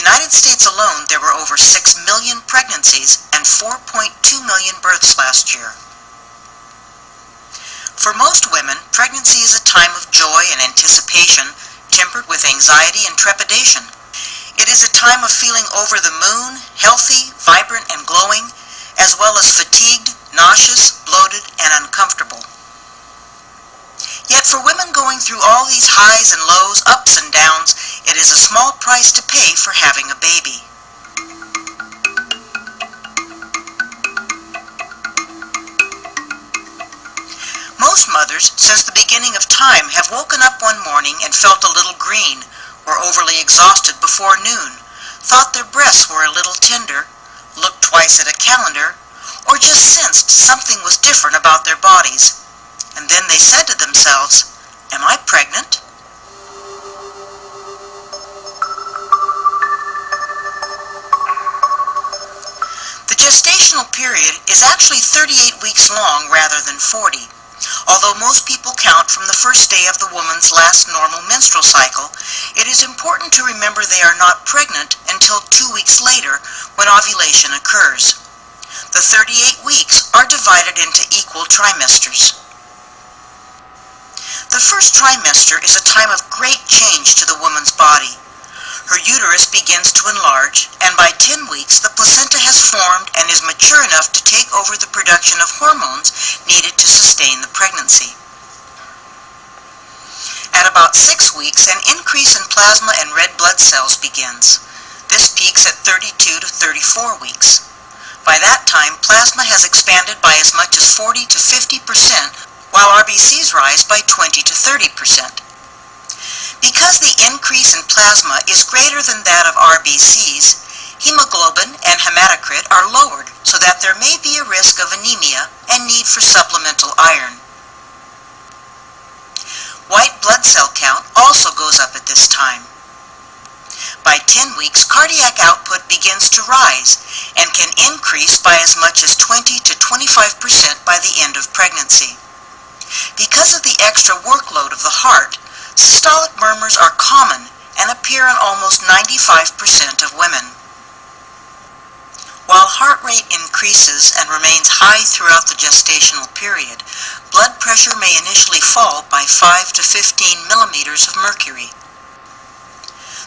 United States alone, there were over 6 million pregnancies and 4.2 million births last year. For most women, pregnancy is a time of joy and anticipation, tempered with anxiety and trepidation. It is a time of feeling over the moon, healthy, vibrant, and glowing, as well as fatigued, nauseous, bloated, and uncomfortable. Yet for women going through all these highs and lows, ups and downs, it is a small price to pay for having a baby. Most mothers, since the beginning of time, have woken up one morning and felt a little green, or overly exhausted before noon, thought their breasts were a little tender, looked twice at a calendar, or just sensed something was different about their bodies. And then they said to themselves, "Am I pregnant?" The gestational period is actually 38 weeks long rather than 40. Although most people count from the first day of the woman's last normal menstrual cycle, it is important to remember they are not pregnant until 2 weeks later when ovulation occurs. The 38 weeks are divided into equal trimesters. The first trimester is a time of great change to the woman's body. Her uterus begins to enlarge, and by 10 weeks the placenta has formed and is mature enough to take over the production of hormones needed to sustain the pregnancy. At about 6 weeks, an increase in plasma and red blood cells begins. This peaks at 32 to 34 weeks. By that time, plasma has expanded by as much as 40 to 50%, while RBCs rise by 20 to 30%. Because the increase in plasma is greater than that of RBCs, hemoglobin and hematocrit are lowered so that there may be a risk of anemia and need for supplemental iron. White blood cell count also goes up at this time. By 10 weeks, cardiac output begins to rise and can increase by as much as 20 to 25% by the end of pregnancy. Because of the extra workload of the heart, systolic murmurs are common and appear in almost 95% of women. While heart rate increases and remains high throughout the gestational period, blood pressure may initially fall by 5 to 15 millimeters of mercury.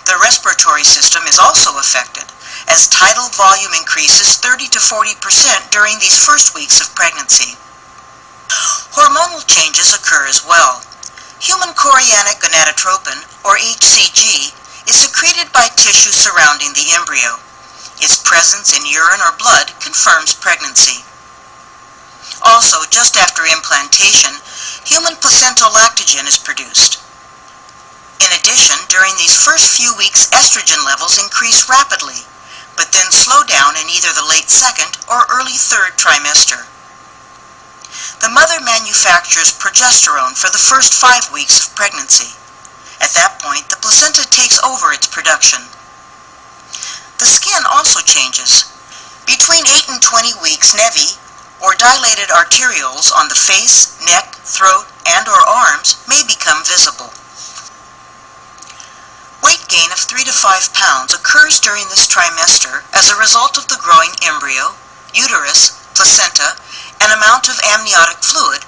The respiratory system is also affected, as tidal volume increases 30 to 40% during these first weeks of pregnancy. Hormonal changes occur as well. Human chorionic gonadotropin, or HCG, is secreted by tissue surrounding the embryo. Its presence in urine or blood confirms pregnancy. Also, just after implantation, human placental lactogen is produced. In addition, during these first few weeks, estrogen levels increase rapidly, but then slow down in either the late second or early third trimester. The mother manufactures progesterone for the first 5 weeks of pregnancy. At that point, the placenta takes over its production. The skin also changes. Between 8 and 20 weeks, nevi, or dilated arterioles on the face, neck, throat, and/or arms may become visible. Weight gain of 3 to 5 pounds occurs during this trimester as a result of the growing embryo, uterus, placenta, and amount of amniotic fluid,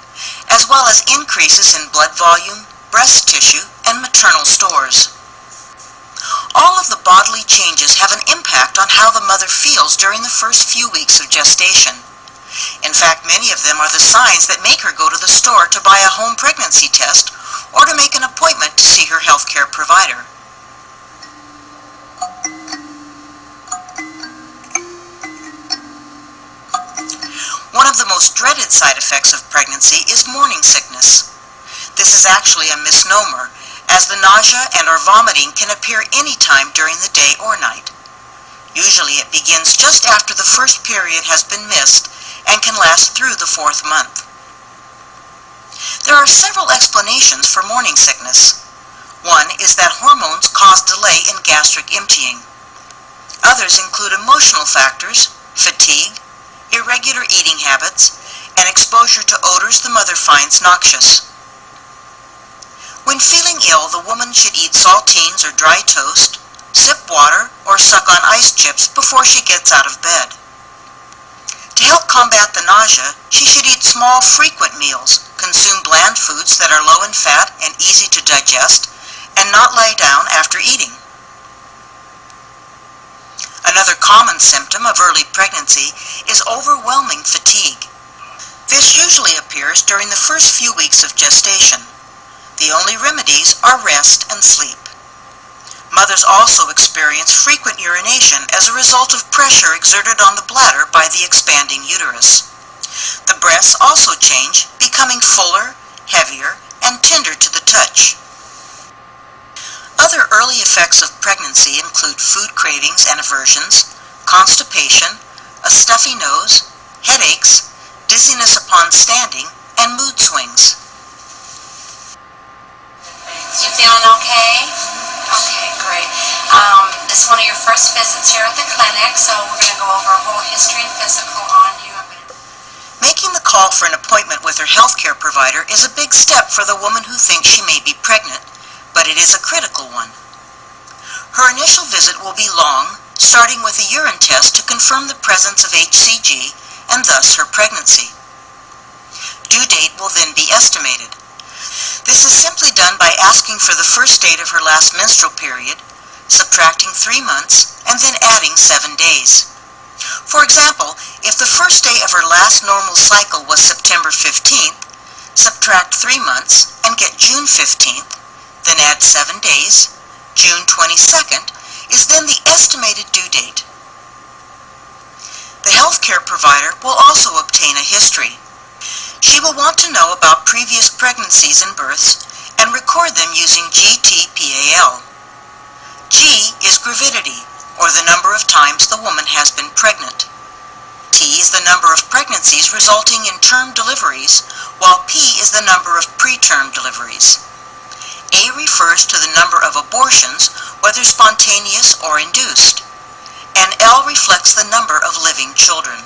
as well as increases in blood volume, breast tissue, and maternal stores. All of the bodily changes have an impact on how the mother feels during the first few weeks of gestation. In fact, many of them are the signs that make her go to the store to buy a home pregnancy test or to make an appointment to see her healthcare provider. One of the most dreaded side effects of pregnancy is morning sickness. This is actually a misnomer, as the nausea and/or vomiting can appear any time during the day or night. Usually it begins just after the first period has been missed and can last through the 4th month. There are several explanations for morning sickness. One is that hormones cause delay in gastric emptying. Others include emotional factors, fatigue, irregular eating habits, and exposure to odors the mother finds noxious. When feeling ill, the woman should eat saltines or dry toast, sip water, or suck on ice chips before she gets out of bed. To help combat the nausea, she should eat small, frequent meals, consume bland foods that are low in fat and easy to digest, and not lie down after eating. Another common symptom of early pregnancy is overwhelming fatigue. This usually appears during the first few weeks of gestation. The only remedies are rest and sleep. Mothers also experience frequent urination as a result of pressure exerted on the bladder by the expanding uterus. The breasts also change, becoming fuller, heavier, and tender to the touch. Other early effects of pregnancy include food cravings and aversions, constipation, a stuffy nose, headaches, dizziness upon standing, and mood swings. You feeling okay? Okay, great. This is one of your first visits here at the clinic, so we're going to go over a whole history and physical on you. Making the call for an appointment with her healthcare provider is a big step for the woman who thinks she may be pregnant, but it is a critical one. Her initial visit will be long, starting with a urine test to confirm the presence of HCG and thus her pregnancy. Due date will then be estimated. This is simply done by asking for the first date of her last menstrual period, subtracting 3 months, and then adding 7 days. For example, if the first day of her last normal cycle was September 15th, subtract 3 months and get June 15th, then add 7 days. June 22nd is then the estimated due date. The healthcare provider will also obtain a history. She will want to know about previous pregnancies and births and record them using GTPAL. G is gravidity, or the number of times the woman has been pregnant. T is the number of pregnancies resulting in term deliveries, while P is the number of preterm deliveries. A refers to the number of abortions, whether spontaneous or induced, and L reflects the number of living children.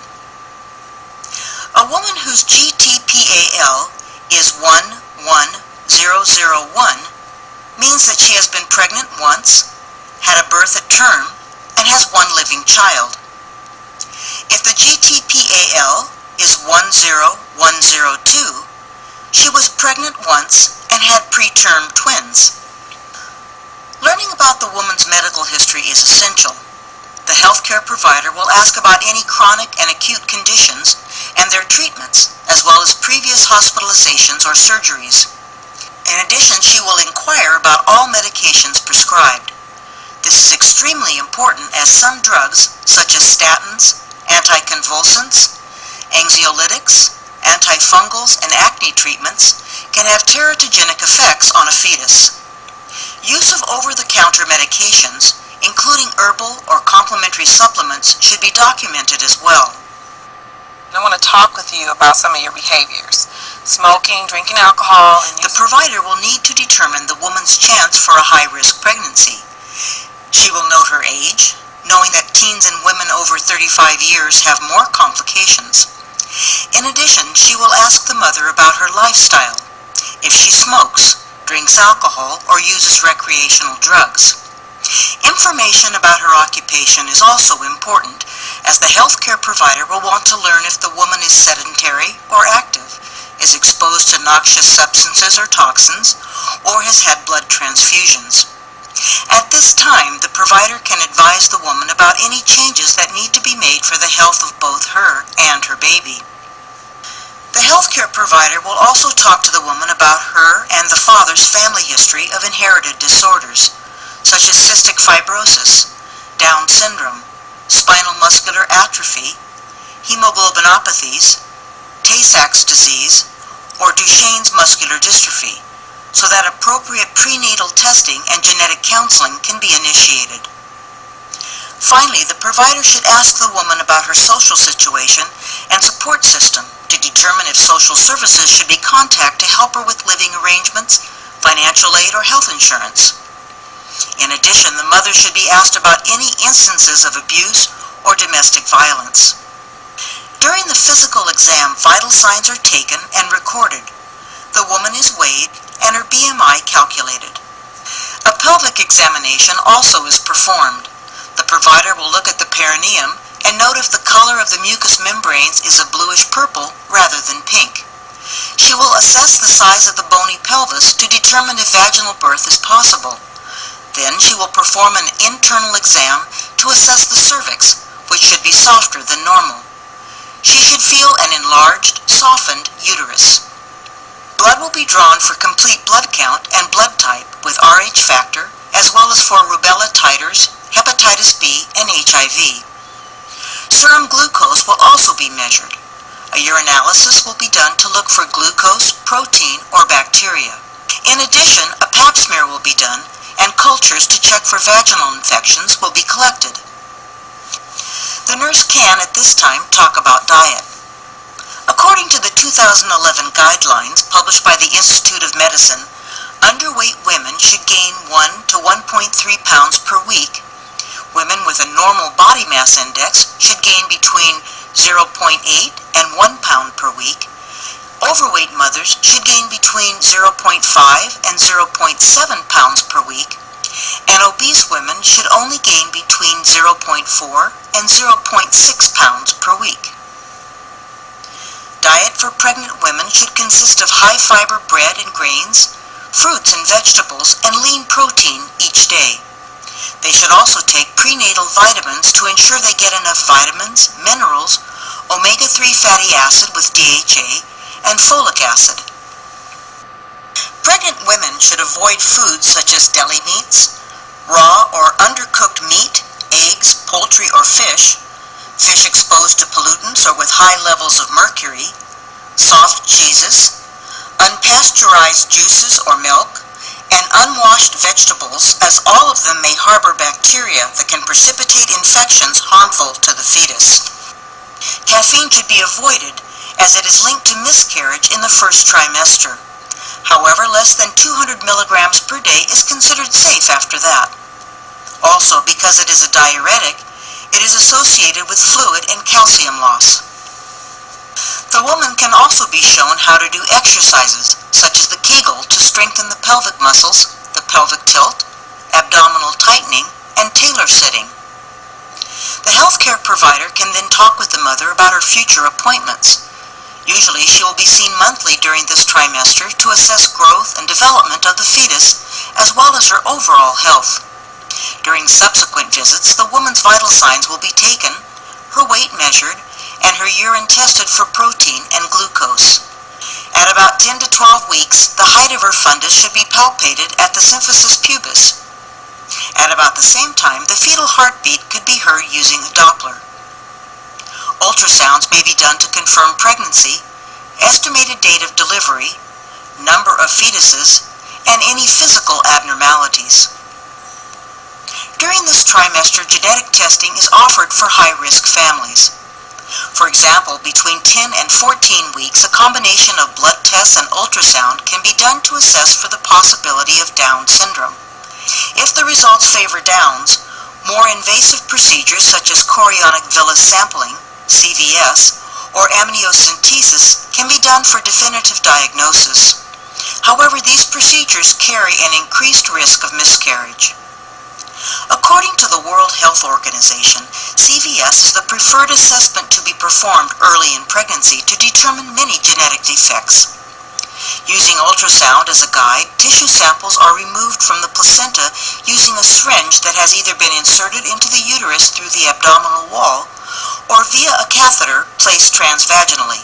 A woman whose GTPAL is 11001 means that she has been pregnant once, had a birth at term, and has one living child. If the GTPAL is 10102, she was pregnant once and had preterm twins. Learning about the woman's medical history is essential. The healthcare provider will ask about any chronic and acute conditions and their treatments, as well as previous hospitalizations or surgeries. In addition, she will inquire about all medications prescribed. This is extremely important as some drugs, such as statins, anticonvulsants, anxiolytics, antifungals, and acne treatments, can have teratogenic effects on a fetus. Use of over-the-counter medications, including herbal or complementary supplements, should be documented as well. I want to talk with you about some of your behaviors. Smoking, drinking alcohol, and the provider will need to determine the woman's chance for a high-risk pregnancy. She will note her age, knowing that teens and women over 35 years have more complications. In addition, she will ask the mother about her lifestyle, if she smokes, drinks alcohol, or uses recreational drugs. Information about her occupation is also important, as the healthcare provider will want to learn if the woman is sedentary or active, is exposed to noxious substances or toxins, or has had blood transfusions. At this time, the provider can advise the woman about any changes that need to be made for the health of both her and her baby. The healthcare provider will also talk to the woman about her and the father's family history of inherited disorders, such as cystic fibrosis, Down syndrome, spinal muscular atrophy, hemoglobinopathies, Tay-Sachs disease, or Duchenne's muscular dystrophy, so that appropriate prenatal testing and genetic counseling can be initiated. Finally, the provider should ask the woman about her social situation and support system to determine if social services should be contacted to help her with living arrangements, financial aid, or health insurance. In addition, the mother should be asked about any instances of abuse or domestic violence. During the physical exam, vital signs are taken and recorded. The woman is weighed and her BMI calculated. A pelvic examination also is performed. The provider will look at the perineum and note if the color of the mucous membranes is a bluish-purple rather than pink. She will assess the size of the bony pelvis to determine if vaginal birth is possible. Then she will perform an internal exam to assess the cervix, which should be softer than normal. She should feel an enlarged, softened uterus. Blood will be drawn for complete blood count and blood type with Rh factor, as well as for rubella titers, hepatitis B, and HIV. Serum glucose will also be measured. A urinalysis will be done to look for glucose, protein, or bacteria. In addition, a pap smear will be done, and cultures to check for vaginal infections will be collected. The nurse can, at this time, talk about diet. According to the 2011 guidelines published by the Institute of Medicine, underweight women should gain 1 to 1.3 pounds per week. Women with a normal body mass index should gain between 0.8 and 1 pound per week. Overweight mothers should gain between 0.5 and 0.7 pounds per week, and obese women should only gain between 0.4 and 0.6 pounds per week. Diet for pregnant women should consist of high-fiber bread and grains, fruits and vegetables, and lean protein each day. They should also take prenatal vitamins to ensure they get enough vitamins, minerals, omega-3 fatty acid with DHA, and folic acid. Pregnant women should avoid foods such as deli meats, raw or undercooked meat, eggs, poultry, or fish exposed to pollutants or with high levels of mercury, soft cheeses, unpasteurized juices or milk, and unwashed vegetables, as all of them may harbor bacteria that can precipitate infections harmful to the fetus. Caffeine should be avoided as it is linked to miscarriage in the first trimester. However, less than 200 milligrams per day is considered safe after that. Also, because it is a diuretic, it is associated with fluid and calcium loss. The woman can also be shown how to do exercises, such as the Kegel to strengthen the pelvic muscles, the pelvic tilt, abdominal tightening, and tailor sitting. The healthcare provider can then talk with the mother about her future appointments. Usually she will be seen monthly during this trimester to assess growth and development of the fetus, as well as her overall health. During subsequent visits, the woman's vital signs will be taken, her weight measured, and her urine tested for protein and glucose. At about 10 to 12 weeks, the height of her fundus should be palpated at the symphysis pubis. At about the same time, the fetal heartbeat could be heard using a Doppler. Ultrasounds may be done to confirm pregnancy, estimated date of delivery, number of fetuses, and any physical abnormalities. During this trimester, genetic testing is offered for high-risk families. For example, between 10 and 14 weeks, a combination of blood tests and ultrasound can be done to assess for the possibility of Down syndrome. If the results favor Downs, more invasive procedures such as chorionic villus sampling, CVS, or amniocentesis can be done for definitive diagnosis. However, these procedures carry an increased risk of miscarriage. According to the World Health Organization, CVS is the preferred assessment to be performed early in pregnancy to determine many genetic defects. Using ultrasound as a guide, tissue samples are removed from the placenta using a syringe that has either been inserted into the uterus through the abdominal wall or via a catheter placed transvaginally.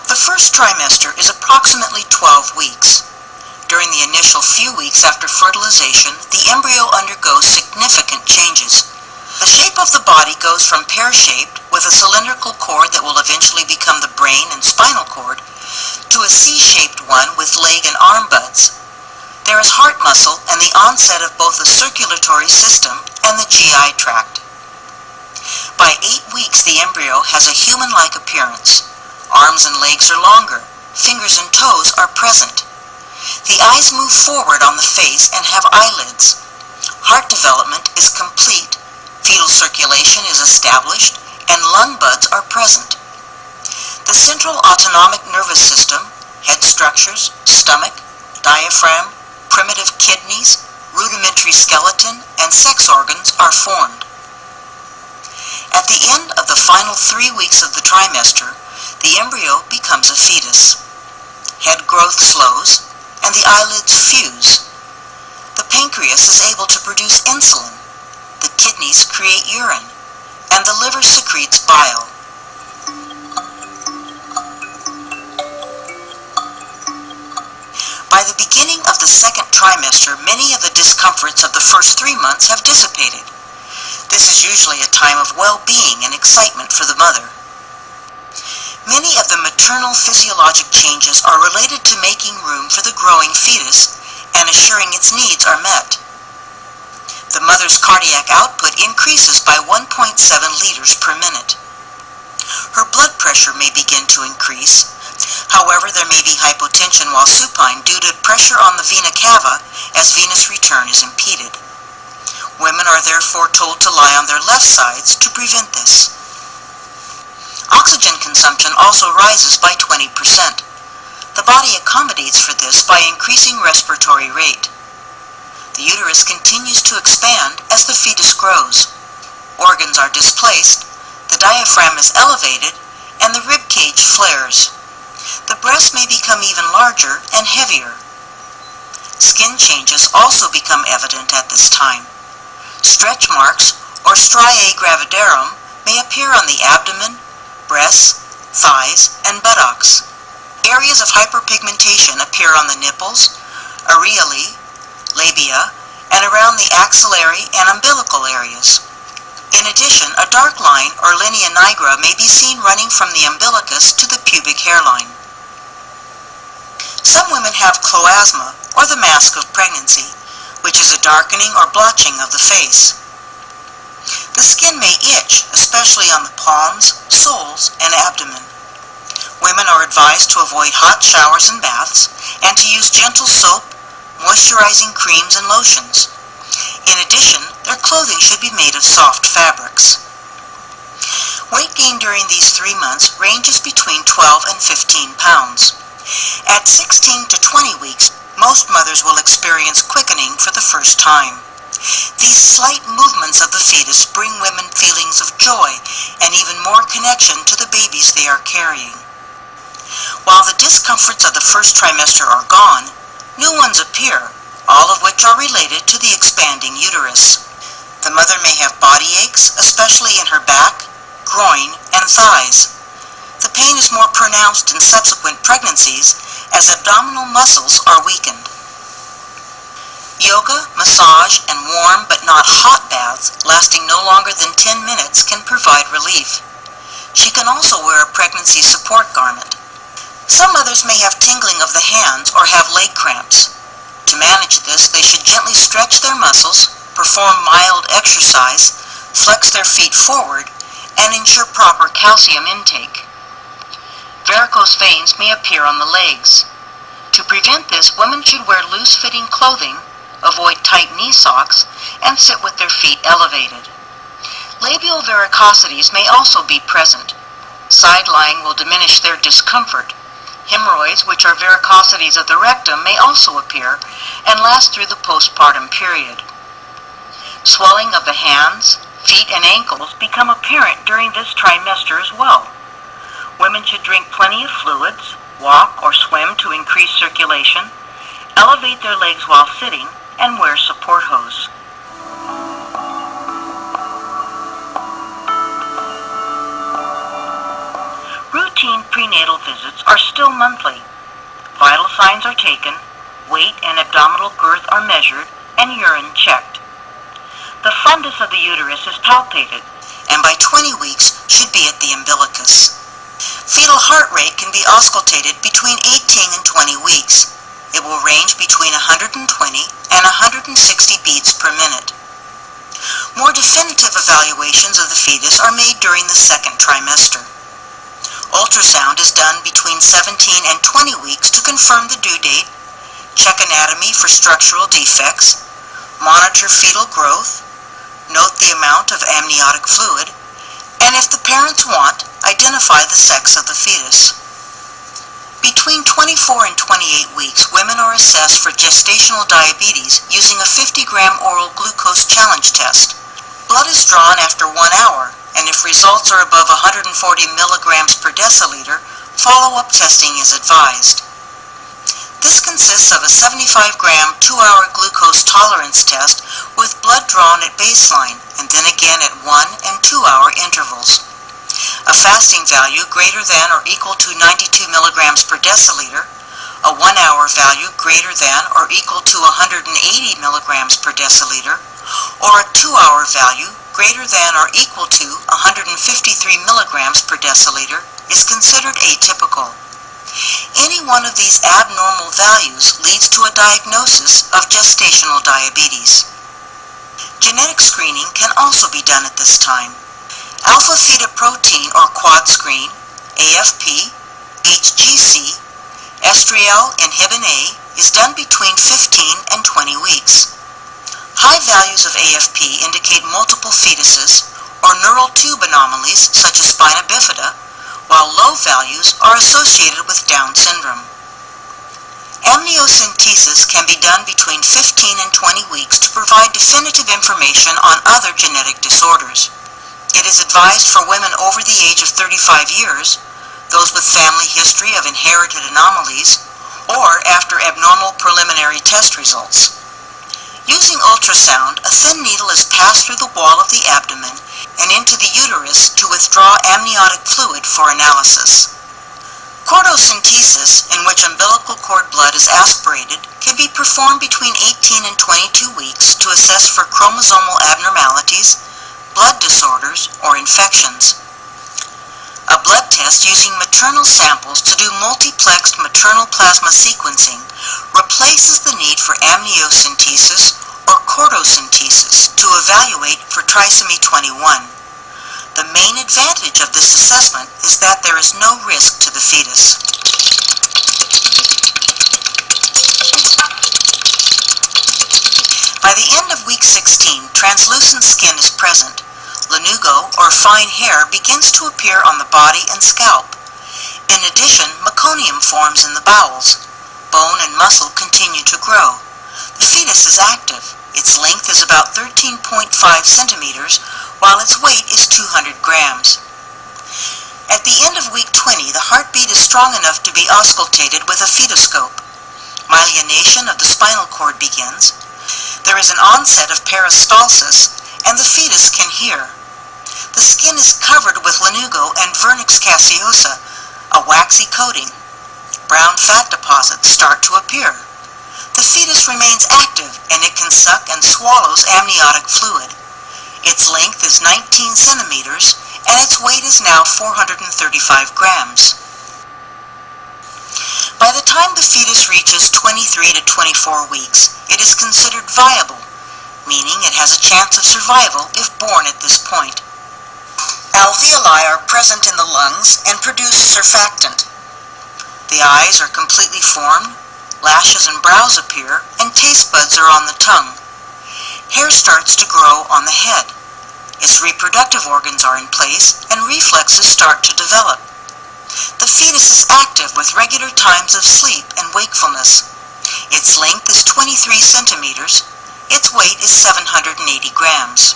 The first trimester is approximately 12 weeks. During the initial few weeks after fertilization, the embryo undergoes significant changes. The shape of the body goes from pear-shaped, with a cylindrical cord that will eventually become the brain and spinal cord, to a C-shaped one with leg and arm buds. There is heart muscle and the onset of both the circulatory system and the GI tract. By 8 weeks, the embryo has a human-like appearance. Arms and legs are longer. Fingers and toes are present. The eyes move forward on the face and have eyelids. Heart development is complete. Fetal circulation is established, and lung buds are present. The central autonomic nervous system, head structures, stomach, diaphragm, primitive kidneys, rudimentary skeleton, and sex organs are formed. At the end of the final 3 weeks of the trimester, the embryo becomes a fetus. Head growth slows, and the eyelids fuse. The pancreas is able to produce insulin, the kidneys create urine, and the liver secretes bile. By the beginning of the second trimester, many of the discomforts of the first 3 months have dissipated. This is usually a time of well-being and excitement for the mother. Many of the maternal physiologic changes are related to making room for the growing fetus and assuring its needs are met. The mother's cardiac output increases by 1.7 liters per minute. Her blood pressure may begin to increase. However, there may be hypotension while supine due to pressure on the vena cava as venous return is impeded. Women are therefore told to lie on their left sides to prevent this. Oxygen consumption also rises by 20%. The body accommodates for this by increasing respiratory rate. The uterus continues to expand as the fetus grows. Organs are displaced, the diaphragm is elevated, and the rib cage flares. The breast may become even larger and heavier. Skin changes also become evident at this time. Stretch marks, or striae gravidarum, may appear on the abdomen, breasts, thighs, and buttocks. Areas of hyperpigmentation appear on the nipples, areolae, labia, and around the axillary and umbilical areas. In addition, a dark line, or linea nigra, may be seen running from the umbilicus to the pubic hairline. Some women have chloasma, or the mask of pregnancy, which is a darkening or blotching of the face. The skin may itch, especially on the palms, soles, and abdomen. Women are advised to avoid hot showers and baths, and to use gentle soap, moisturizing creams, and lotions. In addition, their clothing should be made of soft fabrics. Weight gain during these 3 months ranges between 12 and 15 pounds. At 16 to 20 weeks, most mothers will experience quickening for the first time. These slight movements of the fetus bring women feelings of joy and even more connection to the babies they are carrying. While the discomforts of the first trimester are gone, new ones appear, all of which are related to the expanding uterus. The mother may have body aches, especially in her back, groin, and thighs. The pain is more pronounced in subsequent pregnancies as abdominal muscles are weakened. Yoga, massage, and warm but not hot baths lasting no longer than 10 minutes can provide relief. She can also wear a pregnancy support garment. Some mothers may have tingling of the hands or have leg cramps. To manage this, they should gently stretch their muscles, perform mild exercise, flex their feet forward, and ensure proper calcium intake. Varicose veins may appear on the legs. To prevent this, women should wear loose-fitting clothing, avoid tight knee socks, and sit with their feet elevated. Labial varicosities may also be present. Side lying will diminish their discomfort. Hemorrhoids, which are varicosities of the rectum, may also appear and last through the postpartum period. Swelling of the hands, feet, and ankles become apparent during this trimester as well. Women should drink plenty of fluids, walk or swim to increase circulation, elevate their legs while sitting, and wear support hose. Routine prenatal visits are still monthly. Vital signs are taken, weight and abdominal girth are measured, and urine checked. The fundus of the uterus is palpated, and by 20 weeks should be at the umbilicus. Fetal heart rate can be auscultated between 18 and 20 weeks. It will range between 120 and 160 beats per minute. More definitive evaluations of the fetus are made during the second trimester. Ultrasound is done between 17 and 20 weeks to confirm the due date, check anatomy for structural defects, monitor fetal growth, note the amount of amniotic fluid, and if the parents want, identify the sex of the fetus. Between 24 and 28 weeks, women are assessed for gestational diabetes using a 50-gram oral glucose challenge test. Blood is drawn after 1 hour, and if results are above 140 milligrams per deciliter, follow-up testing is advised. This consists of a 75-gram 2-hour glucose tolerance test with blood drawn at baseline and then again at 1 and 2-hour intervals. A fasting value greater than or equal to 92 milligrams per deciliter, a 1-hour value greater than or equal to 180 milligrams per deciliter, or a 2-hour value greater than or equal to 153 milligrams per deciliter is considered atypical. Any one of these abnormal values leads to a diagnosis of gestational diabetes. Genetic screening can also be done at this time. Alpha-fetoprotein or quad screen, AFP, HGC, estriol inhibin A is done between 15 and 20 weeks. High values of AFP indicate multiple fetuses or neural tube anomalies such as spina bifida, while low values are associated with Down syndrome. Amniocentesis can be done between 15 and 20 weeks to provide definitive information on other genetic disorders. It is advised for women over the age of 35 years, those with family history of inherited anomalies, or after abnormal preliminary test results. Using ultrasound, a thin needle is passed through the wall of the abdomen and into the uterus to withdraw amniotic fluid for analysis. Chordocentesis, in which umbilical cord blood is aspirated, can be performed between 18 and 22 weeks to assess for chromosomal abnormalities, blood disorders, or infections. A blood test using maternal samples to do multiplexed maternal plasma sequencing replaces the need for amniocentesis or chordocentesis to evaluate for trisomy 21. The main advantage of this assessment is that there is no risk to the fetus. By the end of week 16, translucent skin is present. Lanugo, or fine hair, begins to appear on the body and scalp. In addition, meconium forms in the bowels. Bone and muscle continue to grow. The fetus is active. Its length is about 13.5 centimeters, while its weight is 200 grams. At the end of week 20, the heartbeat is strong enough to be auscultated with a fetoscope. Myelination of the spinal cord begins. There is an onset of peristalsis, and the fetus can hear. The skin is covered with lanugo and vernix caseosa, a waxy coating. Brown fat deposits start to appear. The fetus remains active, and it can suck and swallows amniotic fluid. Its length is 19 centimeters, and its weight is now 435 grams. By the time the fetus reaches 23 to 24 weeks, it is considered viable, meaning it has a chance of survival if born at this point. Alveoli are present in the lungs and produce surfactant. The eyes are completely formed, lashes and brows appear, and taste buds are on the tongue. Hair starts to grow on the head. Its reproductive organs are in place, and reflexes start to develop. The fetus is active with regular times of sleep and wakefulness. Its length is 23 centimeters. Its weight is 780 grams.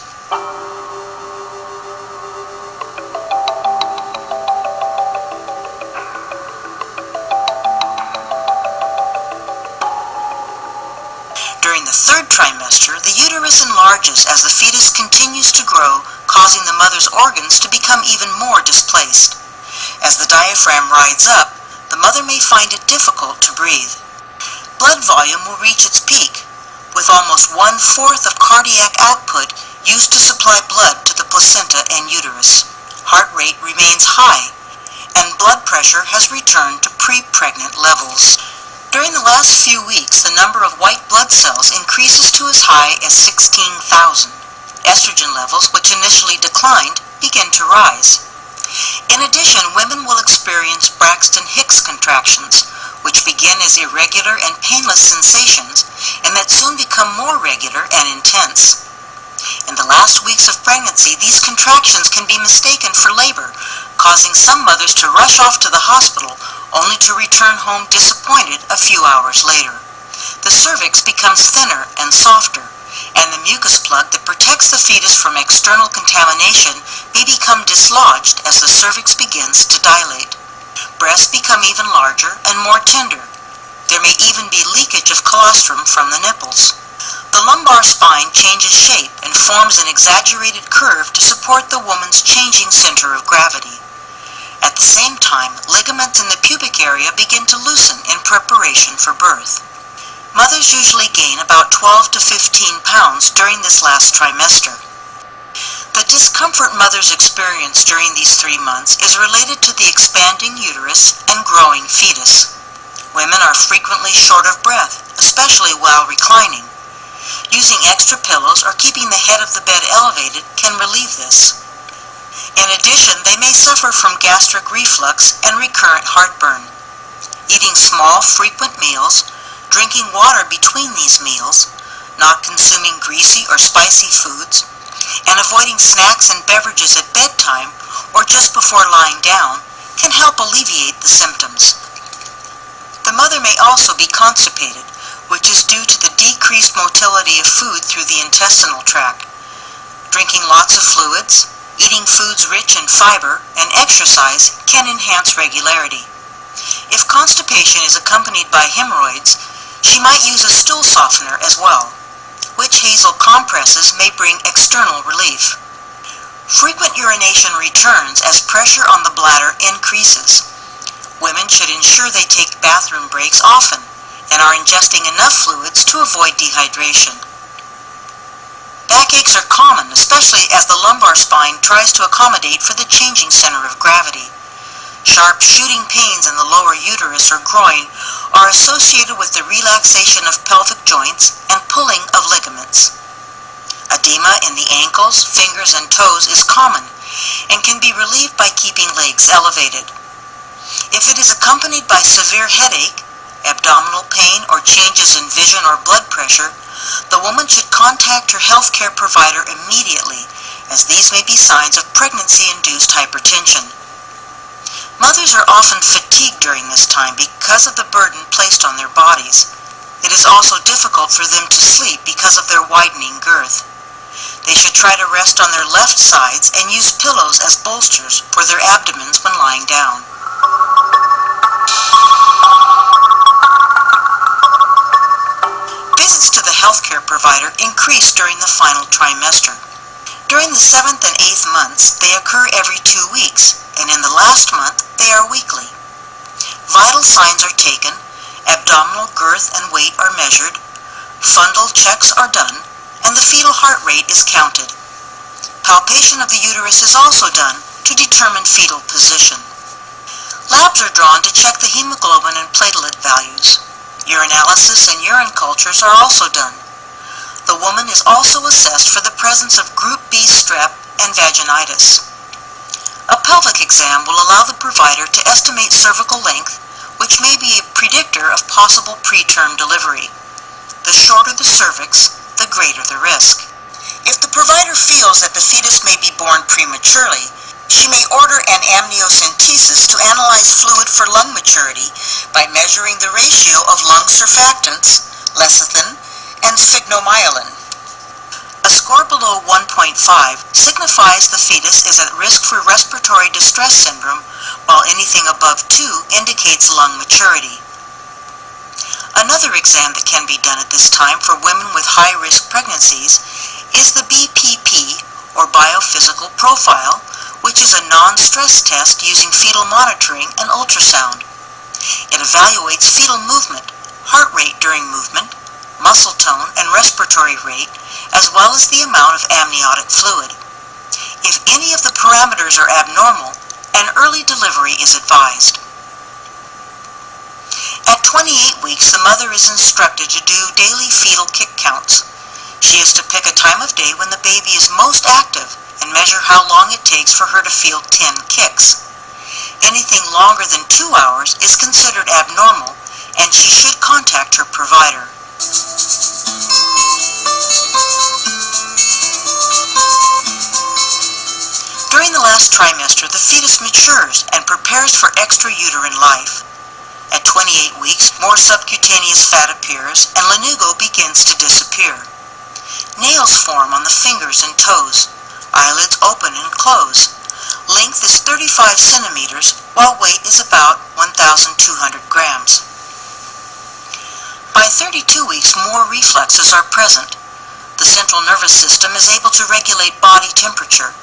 During the third trimester, the uterus enlarges as the fetus continues to grow, causing the mother's organs to become even more displaced. As the diaphragm rides up, the mother may find it difficult to breathe. Blood volume will reach its peak, with almost 1/4 of cardiac output used to supply blood to the placenta and uterus. Heart rate remains high, and blood pressure has returned to pre-pregnant levels. During the last few weeks, the number of white blood cells increases to as high as 16,000. Estrogen levels, which initially declined, begin to rise. In addition, women will experience Braxton Hicks contractions, which begin as irregular and painless sensations, and that soon become more regular and intense. In the last weeks of pregnancy, these contractions can be mistaken for labor, causing some mothers to rush off to the hospital only to return home disappointed a few hours later. The cervix becomes thinner and softer, and the mucus plug that protects the fetus from external contamination may become dislodged as the cervix begins to dilate. Breasts become even larger and more tender. There may even be leakage of colostrum from the nipples. The lumbar spine changes shape and forms an exaggerated curve to support the woman's changing center of gravity. At the same time, ligaments in the pubic area begin to loosen in preparation for birth. Mothers usually gain about 12 to 15 pounds during this last trimester. The discomfort mothers experience during these 3 months is related to the expanding uterus and growing fetus. Women are frequently short of breath, especially while reclining. Using extra pillows or keeping the head of the bed elevated can relieve this. In addition, they may suffer from gastric reflux and recurrent heartburn. Eating small, frequent meals, drinking water between these meals, not consuming greasy or spicy foods, and avoiding snacks and beverages at bedtime or just before lying down can help alleviate the symptoms. The mother may also be constipated, which is due to the decreased motility of food through the intestinal tract. Drinking lots of fluids, eating foods rich in fiber, and exercise can enhance regularity. If constipation is accompanied by hemorrhoids, she might use a stool softener as well. Witch hazel compresses may bring external relief. Frequent urination returns as pressure on the bladder increases. Women should ensure they take bathroom breaks often and are ingesting enough fluids to avoid dehydration. Backaches are common, especially as the lumbar spine tries to accommodate for the changing center of gravity. Sharp shooting pains in the lower uterus or groin are associated with the relaxation of pelvic joints and pulling of ligaments. Edema in the ankles, fingers, and toes is common and can be relieved by keeping legs elevated. If it is accompanied by severe headache, abdominal pain, or changes in vision or blood pressure, the woman should contact her healthcare provider immediately, as these may be signs of pregnancy-induced hypertension. Mothers are often fatigued during this time because of the burden placed on their bodies. It is also difficult for them to sleep because of their widening girth. They should try to rest on their left sides and use pillows as bolsters for their abdomens when lying down. Visits to the healthcare provider increase during the final trimester. During the 7th and 8th months, they occur every 2 weeks, and in the last month, they are weekly. Vital signs are taken, abdominal girth and weight are measured, fundal checks are done, and the fetal heart rate is counted. Palpation of the uterus is also done to determine fetal position. Labs are drawn to check the hemoglobin and platelet values. Urinalysis and urine cultures are also done. The woman is also assessed for the presence of group B strep and vaginitis. A pelvic exam will allow the provider to estimate cervical length, which may be a predictor of possible preterm delivery. The shorter the cervix, the greater the risk. If the provider feels that the fetus may be born prematurely, she may order an amniocentesis to analyze fluid for lung maturity by measuring the ratio of lung surfactants, lecithin, and sphygmomyelin. A score below 1.5 signifies the fetus is at risk for respiratory distress syndrome, while anything above 2 indicates lung maturity. Another exam that can be done at this time for women with high-risk pregnancies is the BPP, or biophysical profile, which is a non-stress test using fetal monitoring and ultrasound. It evaluates fetal movement, heart rate during movement, muscle tone, and respiratory rate, as well as the amount of amniotic fluid. If any of the parameters are abnormal, an early delivery is advised. At 28 weeks, the mother is instructed to do daily fetal kick counts. She is to pick a time of day when the baby is most active and measure how long it takes for her to feel 10 kicks. Anything longer than 2 hours is considered abnormal, and she should contact her provider. During the last last trimester, the fetus matures and prepares for extrauterine life. At 28 weeks, more subcutaneous fat appears and lanugo begins to disappear. Nails form on the fingers and toes. Eyelids open and close. Length is 35 centimeters, while weight is about 1,200 grams. By 32 weeks, more reflexes are present. The central nervous system is able to regulate body temperature.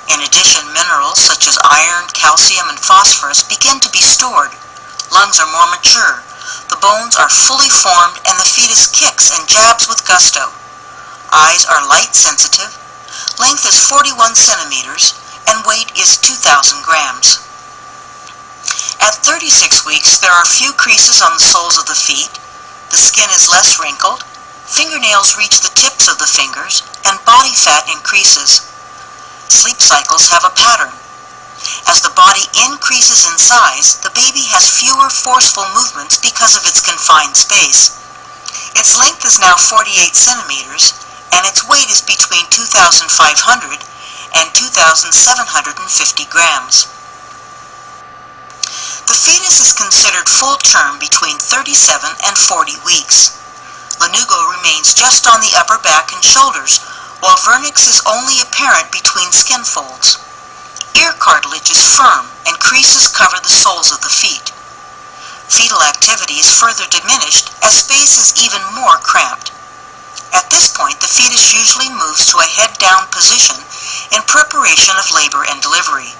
In addition, minerals such as iron, calcium, and phosphorus begin to be stored. Lungs are more mature. The bones are fully formed and the fetus kicks and jabs with gusto. Eyes are light sensitive. Length is 41 centimeters and weight is 2,000 grams. At 36 weeks, there are few creases on the soles of the feet. The skin is less wrinkled. Fingernails reach the tips of the fingers, and body fat increases. Sleep cycles have a pattern. As the body increases in size, the baby has fewer forceful movements because of its confined space. Its length is now 48 centimeters, and its weight is between 2,500 and 2,750 grams. The fetus is considered full term between 37 and 40 weeks. Lanugo remains just on the upper back and shoulders, while vernix is only apparent between skin folds. Ear cartilage is firm and creases cover the soles of the feet. Fetal activity is further diminished as space is even more cramped. At this point, the fetus usually moves to a head-down position in preparation of labor and delivery.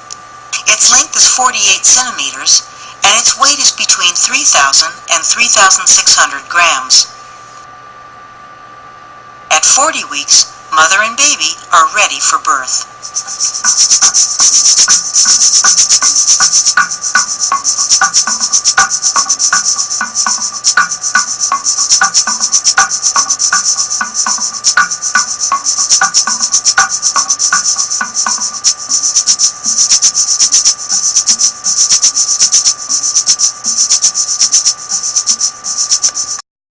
Its length is 48 centimeters, and its weight is between 3,000 and 3,600 grams. At 40 weeks, mother and baby are ready for birth.